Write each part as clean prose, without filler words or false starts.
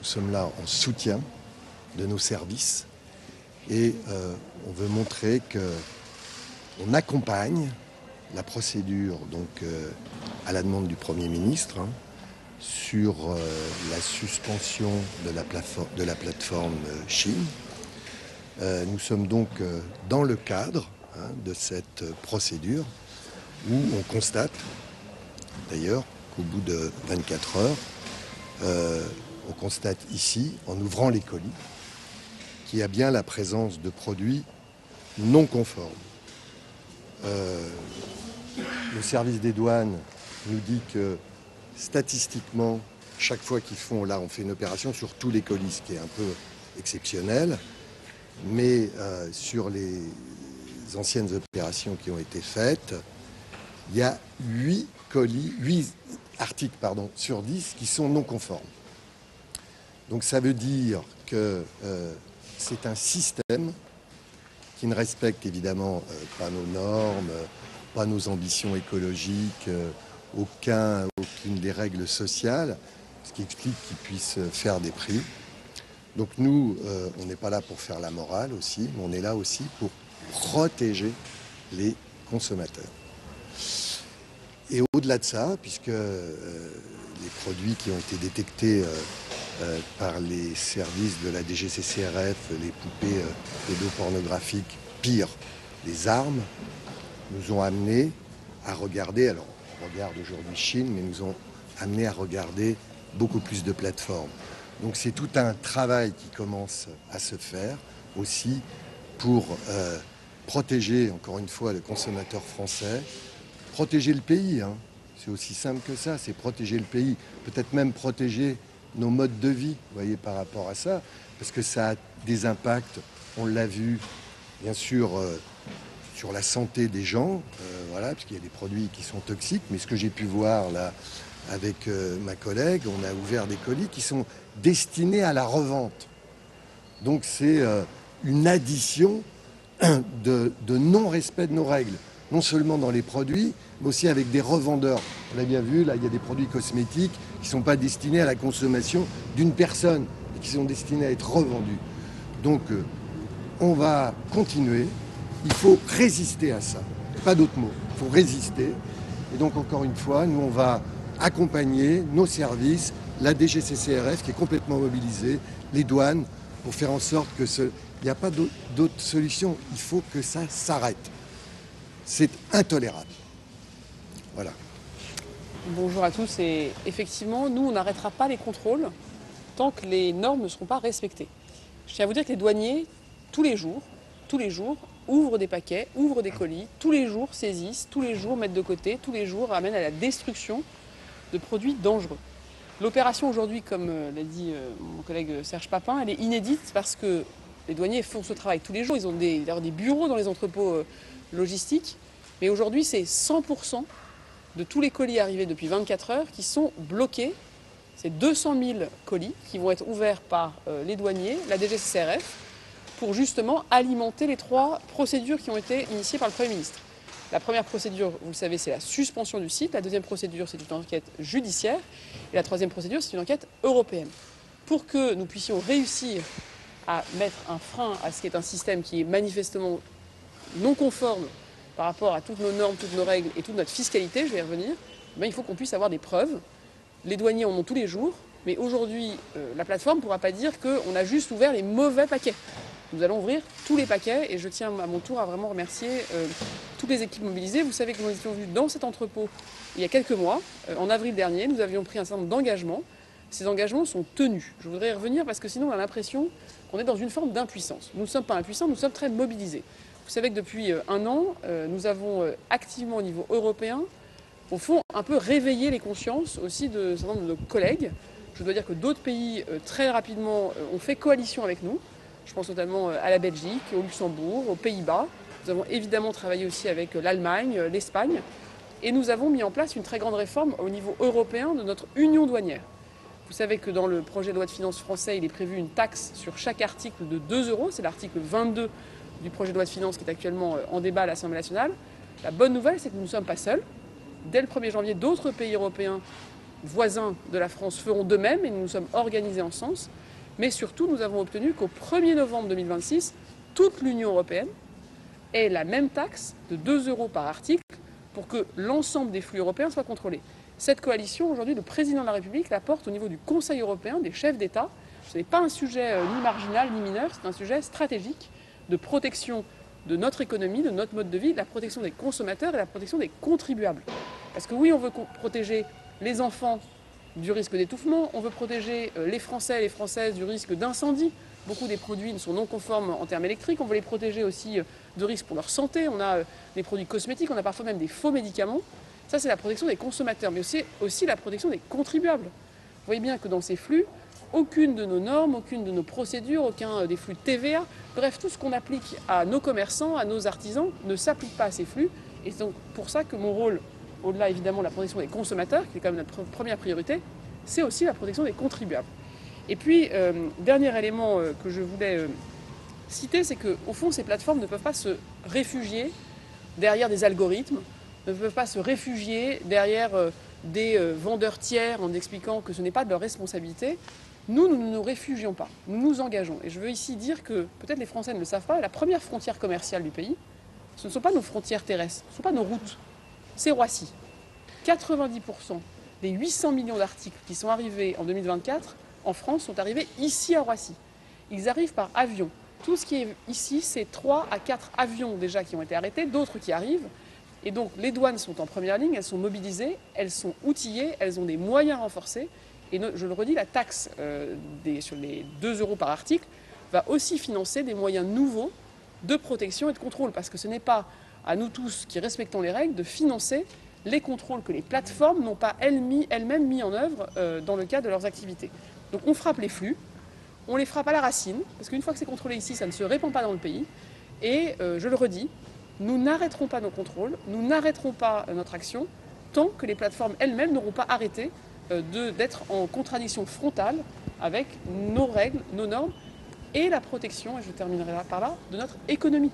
Nous sommes là en soutien de nos services et on veut montrer qu'on accompagne la procédure à la demande du Premier ministre sur la suspension de la plateforme Chine. Nous sommes donc dans le cadre de cette procédure où on constate d'ailleurs qu'au bout de 24 heures, on constate ici, en ouvrant les colis, qu'il y a bien la présence de produits non conformes. Le service des douanes nous dit que statistiquement, chaque fois qu'ils font, là on fait une opération sur tous les colis, ce qui est un peu exceptionnel, mais sur les anciennes opérations qui ont été faites, il y a 8 articles sur 10 qui sont non conformes. Donc ça veut dire que c'est un système qui ne respecte évidemment pas nos normes, pas nos ambitions écologiques, aucune des règles sociales, ce qui explique qu'ils puissent faire des prix. Donc nous, on n'est pas là pour faire la morale aussi, mais on est là aussi pour protéger les consommateurs. Et au-delà de ça, puisque les produits qui ont été détectés par les services de la DGCCRF, les poupées pédopornographiques, pire, les armes, nous ont amenés à regarder, alors on regarde aujourd'hui Chine, mais nous ont amenés à regarder beaucoup plus de plateformes. Donc c'est tout un travail qui commence à se faire aussi pour protéger, encore une fois, le consommateur français, protéger le pays, c'est aussi simple que ça, c'est protéger le pays, peut-être même protéger nos modes de vie, vous voyez, par rapport à ça, parce que ça a des impacts, on l'a vu, bien sûr, sur la santé des gens, voilà, parce qu'il y a des produits qui sont toxiques, mais ce que j'ai pu voir là, avec ma collègue, on a ouvert des colis qui sont destinés à la revente. Donc c'est une addition de non-respect de nos règles, non seulement dans les produits, mais aussi avec des revendeurs. On l'a bien vu, là, il y a des produits cosmétiques qui ne sont pas destinés à la consommation d'une personne, et qui sont destinés à être revendus. Donc, on va continuer. Il faut résister à ça. Pas d'autre mot. Il faut résister. Et donc, encore une fois, nous, on va accompagner nos services, la DGCCRF qui est complètement mobilisée, les douanes, pour faire en sorte que il n'y a pas d'autre solution. Il faut que ça s'arrête. C'est intolérable. Voilà. Bonjour à tous. Et effectivement, nous, on n'arrêtera pas les contrôles tant que les normes ne seront pas respectées. Je tiens à vous dire que les douaniers, tous les jours, ouvrent des paquets, ouvrent des colis, tous les jours saisissent, tous les jours mettent de côté, tous les jours amènent à la destruction de produits dangereux. L'opération aujourd'hui, comme l'a dit mon collègue Serge Papin, elle est inédite parce que les douaniers font ce travail tous les jours. Ils ont des bureaux dans les entrepôts logistiques. Mais aujourd'hui, c'est 100% de tous les colis arrivés depuis 24 heures qui sont bloqués. C'est 200 000 colis qui vont être ouverts par les douaniers, la DGCCRF, pour justement alimenter les 3 procédures qui ont été initiées par le Premier ministre. La première procédure, vous le savez, c'est la suspension du site. La deuxième procédure, c'est une enquête judiciaire. Et la troisième procédure, c'est une enquête européenne. Pour que nous puissions réussir à mettre un frein à ce qui est un système qui est manifestement non conforme par rapport à toutes nos normes, toutes nos règles et toute notre fiscalité, je vais y revenir, il faut qu'on puisse avoir des preuves. Les douaniers en ont tous les jours, mais aujourd'hui, la plateforme ne pourra pas dire qu'on a juste ouvert les mauvais paquets. Nous allons ouvrir tous les paquets et je tiens à mon tour à vraiment remercier toutes les équipes mobilisées. Vous savez que nous étions venus dans cet entrepôt il y a quelques mois. En avril dernier, nous avions pris un certain nombre d'engagements. Ces engagements sont tenus. Je voudrais y revenir parce que sinon on a l'impression qu'on est dans une forme d'impuissance. Nous ne sommes pas impuissants, nous sommes très mobilisés. Vous savez que depuis un an, nous avons activement au niveau européen, au fond, un peu réveillé les consciences aussi de certains nombre de nos collègues. Je dois dire que d'autres pays, très rapidement, ont fait coalition avec nous. Je pense notamment à la Belgique, au Luxembourg, aux Pays-Bas. Nous avons évidemment travaillé aussi avec l'Allemagne, l'Espagne. Et nous avons mis en place une très grande réforme au niveau européen de notre union douanière. Vous savez que dans le projet de loi de finances français, il est prévu une taxe sur chaque article de 2 €. C'est l'article 22 du projet de loi de finances qui est actuellement en débat à l'Assemblée nationale. La bonne nouvelle, c'est que nous ne sommes pas seuls. Dès le 1er janvier, d'autres pays européens voisins de la France feront de même et nous nous sommes organisés en ce sens. Mais surtout, nous avons obtenu qu'au 1er novembre 2026, toute l'Union européenne ait la même taxe de 2 € par article pour que l'ensemble des flux européens soient contrôlés. Cette coalition, aujourd'hui, le président de la République la porte au niveau du Conseil européen des chefs d'État. Ce n'est pas un sujet ni marginal ni mineur, c'est un sujet stratégique de protection de notre économie, de notre mode de vie, de la protection des consommateurs et la protection des contribuables. Parce que oui, on veut protéger les enfants du risque d'étouffement, on veut protéger les Français et les Françaises du risque d'incendie. Beaucoup des produits sont non conformes en termes électriques, on veut les protéger aussi de risques pour leur santé, on a des produits cosmétiques, on a parfois même des faux médicaments. Ça, c'est la protection des consommateurs, mais aussi la protection des contribuables. Vous voyez bien que dans ces flux, aucune de nos normes, aucune de nos procédures, aucun des flux de TVA, bref, tout ce qu'on applique à nos commerçants, à nos artisans, ne s'applique pas à ces flux. Et c'est donc pour ça que mon rôle, au-delà évidemment de la protection des consommateurs, qui est quand même notre première priorité, c'est aussi la protection des contribuables. Et puis, dernier élément que je voulais citer, c'est qu'au fond, ces plateformes ne peuvent pas se réfugier derrière des algorithmes, ne peuvent pas se réfugier derrière des vendeurs tiers en expliquant que ce n'est pas de leur responsabilité. Nous ne nous réfugions pas, nous nous engageons. Et je veux ici dire que, peut-être les Français ne le savent pas, la première frontière commerciale du pays, ce ne sont pas nos frontières terrestres, ce ne sont pas nos routes, c'est Roissy. 90% des 800 millions d'articles qui sont arrivés en 2024 en France sont arrivés ici à Roissy. Ils arrivent par avion. Tout ce qui est ici, c'est 3 à 4 avions déjà qui ont été arrêtés, d'autres qui arrivent. Et donc les douanes sont en première ligne, elles sont mobilisées, elles sont outillées, elles ont des moyens renforcés. Et je le redis, la taxe sur les 2 € par article va aussi financer des moyens nouveaux de protection et de contrôle. Parce que ce n'est pas à nous tous qui respectons les règles de financer les contrôles que les plateformes n'ont pas elles-mêmes mis en œuvre dans le cadre de leurs activités. Donc on frappe les flux, on les frappe à la racine, parce qu'une fois que c'est contrôlé ici, ça ne se répand pas dans le pays. Et je le redis, nous n'arrêterons pas nos contrôles, nous n'arrêterons pas notre action tant que les plateformes elles-mêmes n'auront pas arrêté d'être en contradiction frontale avec nos règles, nos normes et la protection, et je terminerai par là, de notre économie.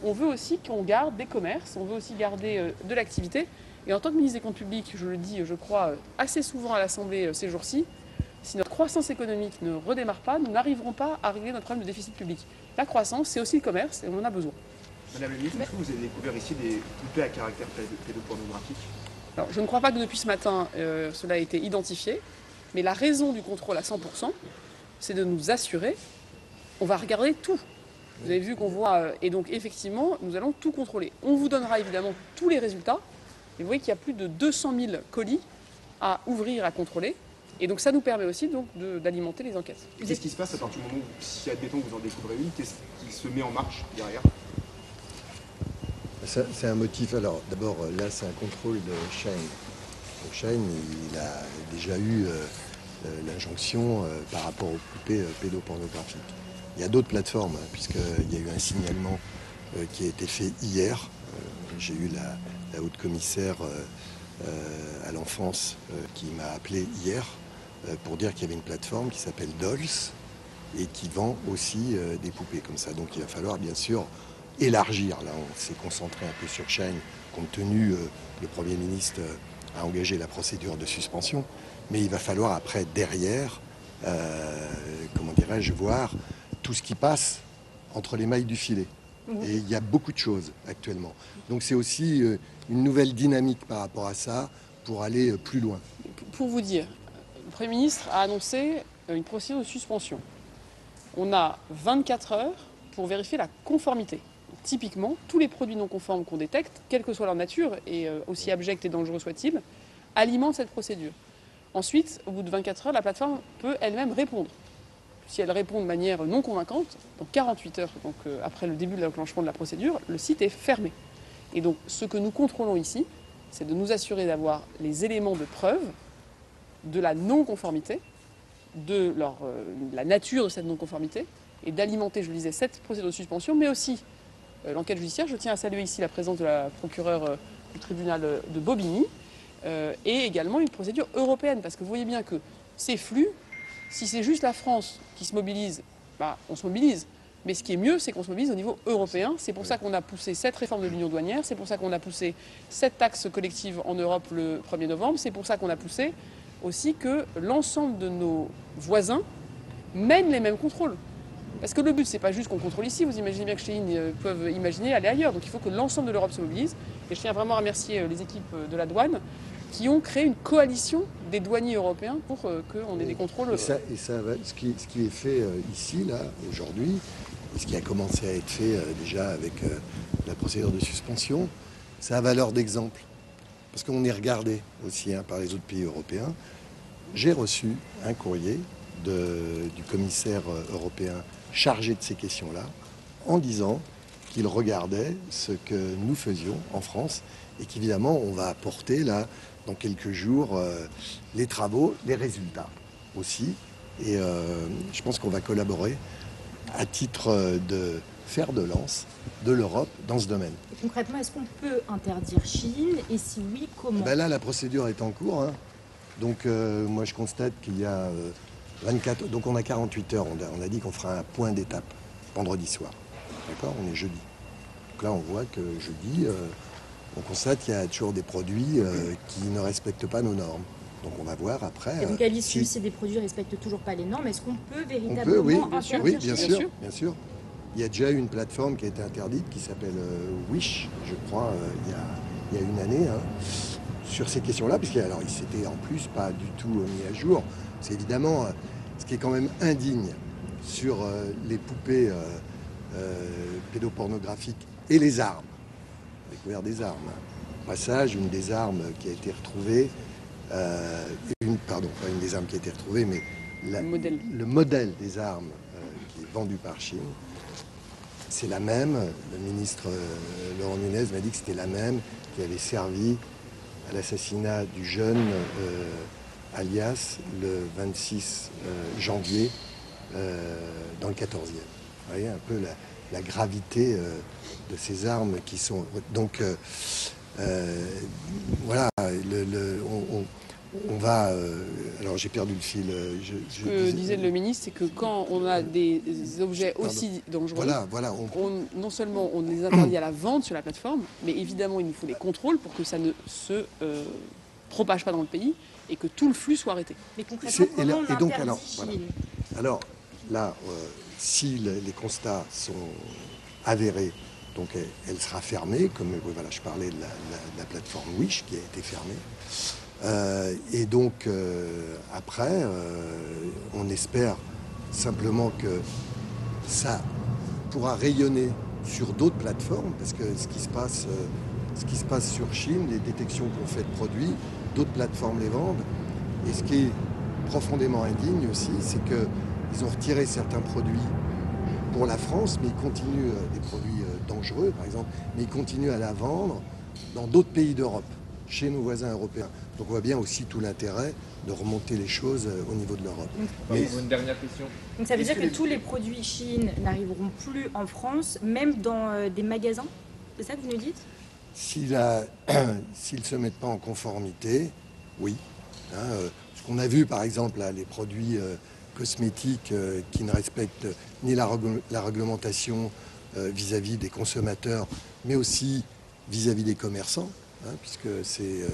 On veut aussi qu'on garde des commerces, on veut aussi garder de l'activité. Et en tant que ministre des Comptes publics, je le dis, je crois, assez souvent à l'Assemblée ces jours-ci, si notre croissance économique ne redémarre pas, nous n'arriverons pas à régler notre problème de déficit public. La croissance, c'est aussi le commerce et on en a besoin. Madame la ministre, est-ce que vous avez découvert ici des poupées à caractère pédopornographique? Alors, je ne crois pas que depuis ce matin, cela a été identifié, mais la raison du contrôle à 100%, c'est de nous assurer, on va regarder tout. Vous avez vu qu'on voit, et donc effectivement, nous allons tout contrôler. On vous donnera évidemment tous les résultats, et vous voyez qu'il y a plus de 200 000 colis à ouvrir, à contrôler, et donc ça nous permet aussi d'alimenter les enquêtes. Qu'est-ce qui se passe à partir du moment où, si admettons que vous en découvrez une, qu'est-ce qui se met en marche derrière? C'est un motif. Alors, d'abord, là, c'est un contrôle de Shein. Donc, Shein, il a déjà eu l'injonction par rapport aux poupées pédopornographiques. Il y a d'autres plateformes, puisqu'il y a eu un signalement qui a été fait hier. J'ai eu la haute commissaire à l'enfance qui m'a appelé hier pour dire qu'il y avait une plateforme qui s'appelle Dolls et qui vend aussi des poupées comme ça. Donc, il va falloir, bien sûr, élargir. Là, on s'est concentré un peu sur Shein, compte tenu le Premier ministre a engagé la procédure de suspension, mais il va falloir après, derrière, comment dirais-je, voir tout ce qui passe entre les mailles du filet. Et il y a beaucoup de choses actuellement. Donc c'est aussi une nouvelle dynamique par rapport à ça pour aller plus loin. Pour vous dire, le Premier ministre a annoncé une procédure de suspension. On a 24 heures pour vérifier la conformité. Typiquement, tous les produits non conformes qu'on détecte, quelle que soit leur nature, et aussi abjects et dangereux soient-ils, alimentent cette procédure. Ensuite, au bout de 24 heures, la plateforme peut elle-même répondre. Si elle répond de manière non convaincante, dans 48 heures, donc après le début de l'enclenchement de la procédure, le site est fermé. Et donc, ce que nous contrôlons ici, c'est de nous assurer d'avoir les éléments de preuve de la non-conformité, de la nature de cette non-conformité, et d'alimenter, je le disais, cette procédure de suspension, mais aussi l'enquête judiciaire. Je tiens à saluer ici la présence de la procureure du tribunal de Bobigny et également une procédure européenne, parce que vous voyez bien que ces flux, si c'est juste la France qui se mobilise, on se mobilise. Mais ce qui est mieux, c'est qu'on se mobilise au niveau européen. C'est pour ça qu'on a poussé cette réforme de l'union douanière, c'est pour ça qu'on a poussé cette taxe collective en Europe le 1er novembre, c'est pour ça qu'on a poussé aussi que l'ensemble de nos voisins mènent les mêmes contrôles. Parce que le but, c'est pas juste qu'on contrôle ici, vous imaginez bien que Shein peuvent imaginer aller ailleurs. Donc il faut que l'ensemble de l'Europe se mobilise. Et je tiens vraiment à remercier les équipes de la douane qui ont créé une coalition des douaniers européens pour qu'on ait des contrôles. Et ça ce qui est fait ici, là, aujourd'hui, et ce qui a commencé à être fait déjà avec la procédure de suspension, ça a valeur d'exemple. Parce qu'on est regardé aussi par les autres pays européens. J'ai reçu un courrier du commissaire européen chargé de ces questions-là, en disant qu'il regardait ce que nous faisions en France et qu'évidemment, on va apporter là, dans quelques jours, les travaux, les résultats aussi. Et je pense qu'on va collaborer à titre de fer de lance de l'Europe dans ce domaine. Et concrètement, est-ce qu'on peut interdire Shein et si oui, comment? Ben là, la procédure est en cours. Hein. Donc moi, je constate qu'il y a 24... Donc on a 48 heures. On a dit qu'on fera un point d'étape vendredi soir. D'accord? On est jeudi. Donc là, on voit que jeudi, on constate qu'il y a toujours des produits qui ne respectent pas nos normes. Donc on va voir après... Et donc à l'issue, si des produits ne respectent toujours pas les normes, est-ce qu'on peut véritablement on peut, oui, interdire oui, bien Shein? sûr, bien sûr. Il y a déjà eu une plateforme qui a été interdite qui s'appelle Wish, je crois, il y a une année, hein, sur ces questions-là, puisqu'il s'était en plus pas du tout mis à jour. C'est évidemment ce qui est quand même indigne sur les poupées pédopornographiques et les armes, découvert des armes. Au passage, une des armes qui a été retrouvée, pardon, pas une des armes qui a été retrouvée, mais le modèle des armes qui est vendu par Chine. C'est la même, le ministre Laurent Nunez m'a dit que c'était la même qui avait servi à l'assassinat du jeune alias le 26 janvier dans le 14e. Vous voyez un peu la gravité de ces armes qui sont... Donc voilà, on va... alors j'ai perdu le fil. Ce que disait le ministre, c'est que quand on a des objets aussi dangereux, non seulement on les interdit à la vente sur la plateforme, mais évidemment il nous faut des contrôles pour que ça ne se propage pas dans le pays et que tout le flux soit arrêté. Mais concrètement, comment on interdit Shein? Alors là, si les constats sont avérés, donc elle sera fermée, comme voilà, je parlais de la plateforme Wish qui a été fermée. Et donc après, on espère simplement que ça pourra rayonner sur d'autres plateformes, parce que ce qui se passe sur Chine, les détections qu'on fait de produits, d'autres plateformes les vendent. Et ce qui est profondément indigne aussi, c'est qu'ils ont retiré certains produits pour la France, mais ils continuent, des produits dangereux par exemple, mais ils continuent à la vendre dans d'autres pays d'Europe, chez nos voisins européens. Donc on voit bien aussi tout l'intérêt de remonter les choses au niveau de l'Europe. Mais une dernière question. Donc ça veut dire que tous les produits Shein n'arriveront plus en France, même dans des magasins? C'est ça que vous nous dites? S'ils ne se mettent pas en conformité, oui. Hein, ce qu'on a vu par exemple, là, les produits cosmétiques qui ne respectent ni la réglementation vis-à-vis des consommateurs, mais aussi vis-à-vis des commerçants, hein, puisque c'est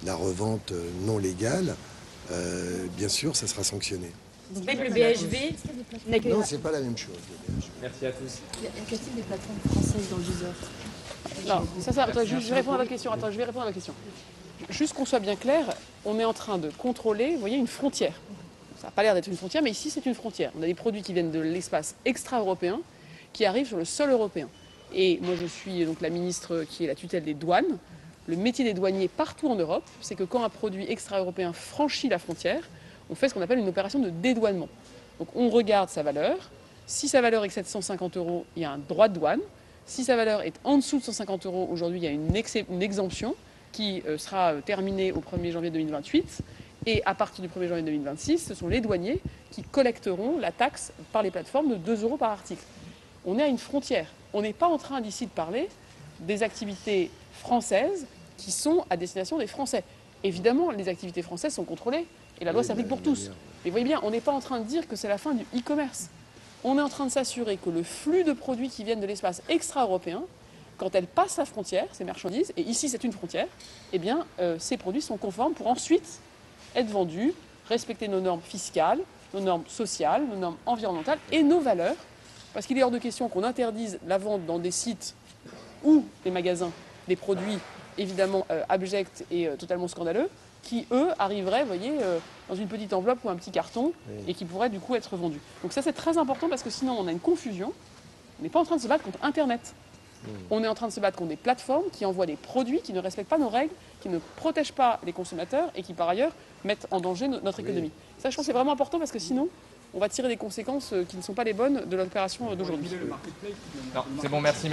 la revente non légale, bien sûr, ça sera sanctionné. Donc le BHV n'accueille... Non, c'est pas la même chose. Le BHV. Merci à tous. Y a-t-il des plateformes françaises dans le viseur? Non, attends, je vais répondre à la question. Attends, je vais répondre à la question. Juste qu'on soit bien clair, on est en train de contrôler, vous voyez, une frontière. Ça n'a pas l'air d'être une frontière, mais ici c'est une frontière. On a des produits qui viennent de l'espace extra-européen qui arrivent sur le sol européen. Et moi je suis donc la ministre qui est la tutelle des douanes. Le métier des douaniers partout en Europe, c'est que quand un produit extra-européen franchit la frontière, on fait ce qu'on appelle une opération de dédouanement. Donc on regarde sa valeur. Si sa valeur excède 150 €, il y a un droit de douane. Si sa valeur est en dessous de 150 €, aujourd'hui il y a une exemption qui sera terminée au 1er janvier 2028. Et à partir du 1er janvier 2026, ce sont les douaniers qui collecteront la taxe par les plateformes de 2 € par article. On est à une frontière. On n'est pas en train d'ici de parler des activités françaises qui sont à destination des Français. Évidemment, les activités françaises sont contrôlées et la loi s'applique pour tous. Mais vous voyez bien, on n'est pas en train de dire que c'est la fin du e-commerce. On est en train de s'assurer que le flux de produits qui viennent de l'espace extra-européen, quand elles passent la frontière, ces marchandises, et ici c'est une frontière, eh bien ces produits sont conformes pour ensuite être vendus, respecter nos normes fiscales, nos normes sociales, nos normes environnementales et nos valeurs. Parce qu'il est hors de question qu'on interdise la vente dans des sites ou des magasins, des produits évidemment abjects et totalement scandaleux, qui, eux, arriveraient, vous voyez, dans une petite enveloppe ou un petit carton, et qui pourraient du coup être vendus. Donc ça, c'est très important parce que sinon, on a une confusion. On n'est pas en train de se battre contre Internet. On est en train de se battre contre des plateformes qui envoient des produits qui ne respectent pas nos règles, qui ne protègent pas les consommateurs et qui, par ailleurs, mettent en danger notre économie. Ça, je pense que c'est vraiment important parce que sinon, on va tirer des conséquences qui ne sont pas les bonnes de l'opération d'aujourd'hui. Non, c'est bon, merci.